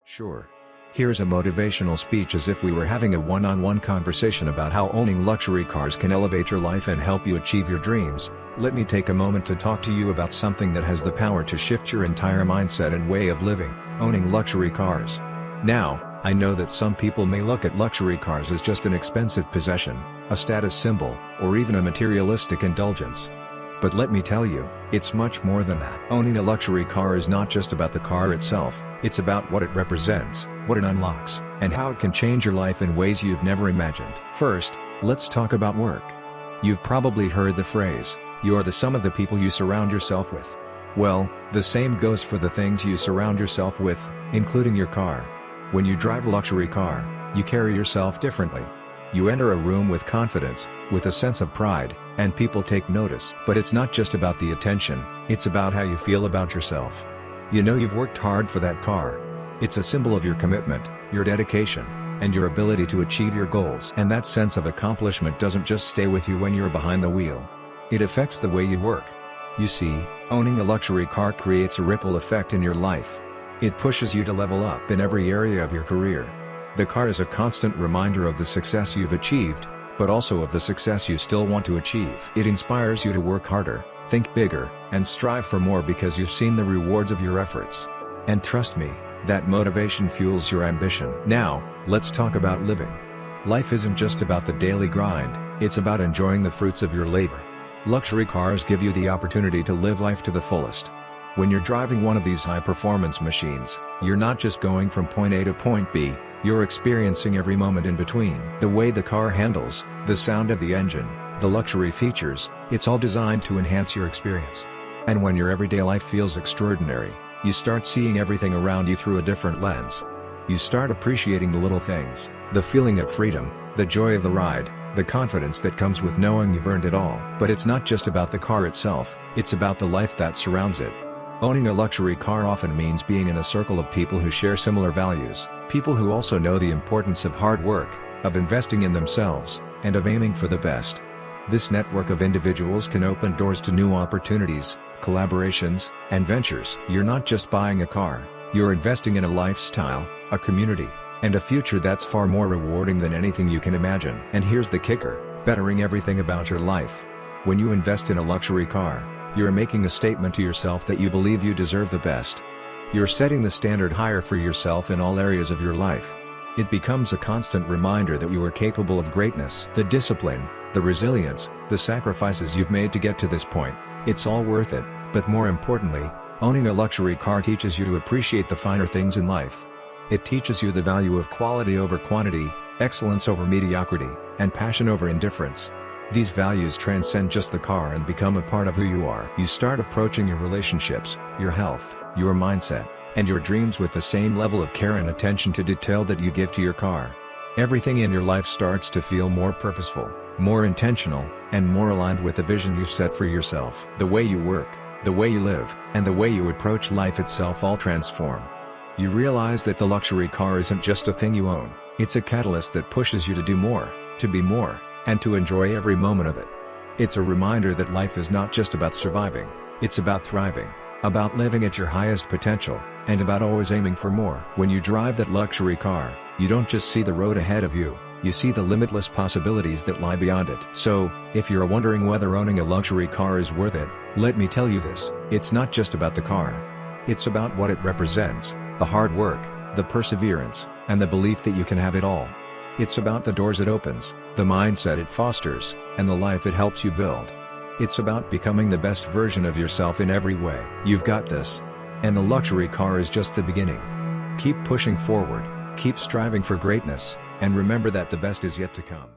Sure. Here's a motivational speech as if we were having a one-on-one conversation about how owning luxury cars can elevate your life and help you achieve your dreams. Let me take a moment to talk to you about something that has the power to shift your entire mindset and way of living: owning luxury cars. Now, I know that some people may look at luxury cars as just an expensive possession, a status symbol, or even a materialistic indulgence. But let me tell you, it's much more than that. Owning a luxury car is not just about the car itself, it's about what it represents, what it unlocks, and how it can change your life in ways you've never imagined. First, let's talk about work. You've probably heard the phrase, "You are the sum of the people you surround yourself with." Well, the same goes for the things you surround yourself with, including your car. When you drive a luxury car, you carry yourself differently. You enter a room with confidence, with a sense of pride, and people take notice. But it's not just about the attention, it's about how you feel about yourself. You know you've worked hard for that car. It's a symbol of your commitment, your dedication, and your ability to achieve your goals. And that sense of accomplishment doesn't just stay with you when you're behind the wheel. It affects the way you work. You see, owning a luxury car creates a ripple effect in your life. It pushes you to level up in every area of your career. The car is a constant reminder of the success you've achieved, but also of the success you still want to achieve. It inspires you to work harder, think bigger, and strive for more because you've seen the rewards of your efforts. And trust me, that motivation fuels your ambition. Now, let's talk about living. Life isn't just about the daily grind, it's about enjoying the fruits of your labor. Luxury cars give you the opportunity to live life to the fullest. When you're driving one of these high-performance machines, you're not just going from point A to point B, you're experiencing every moment in between. The way the car handles, the sound of the engine, the luxury features, it's all designed to enhance your experience. And when your everyday life feels extraordinary, you start seeing everything around you through a different lens. You start appreciating the little things, the feeling of freedom, the joy of the ride, the confidence that comes with knowing you've earned it all. But it's not just about the car itself, it's about the life that surrounds it. Owning a luxury car often means being in a circle of people who share similar values, people who also know the importance of hard work, of investing in themselves, and of aiming for the best. This network of individuals can open doors to new opportunities, collaborations, and ventures. You're not just buying a car, you're investing in a lifestyle, a community, and a future that's far more rewarding than anything you can imagine. And here's the kicker: bettering everything about your life. When you invest in a luxury car, you're making a statement to yourself that you believe you deserve the best. You're setting the standard higher for yourself in all areas of your life. It becomes a constant reminder that you are capable of greatness. The discipline, the resilience, the sacrifices you've made to get to this point, it's all worth it. But more importantly, owning a luxury car teaches you to appreciate the finer things in life. It teaches you the value of quality over quantity, excellence over mediocrity, and passion over indifference. These values transcend just the car and become a part of who you are. You start approaching your relationships, your health, your mindset, and your dreams with the same level of care and attention to detail that you give to your car. Everything in your life starts to feel more purposeful, more intentional, and more aligned with the vision you've set for yourself. The way you work, the way you live, and the way you approach life itself all transform. You realize that the luxury car isn't just a thing you own, it's a catalyst that pushes you to do more, to be more, and to enjoy every moment of it. It's a reminder that life is not just about surviving, it's about thriving, about living at your highest potential, and about always aiming for more. When you drive that luxury car, you don't just see the road ahead of you, you see the limitless possibilities that lie beyond it. So, if you're wondering whether owning a luxury car is worth it, let me tell you this: it's not just about the car. It's about what it represents, the hard work, the perseverance, and the belief that you can have it all. It's about the doors it opens, the mindset it fosters, and the life it helps you build. It's about becoming the best version of yourself in every way. You've got this. And the luxury car is just the beginning. Keep pushing forward, keep striving for greatness, and remember that the best is yet to come.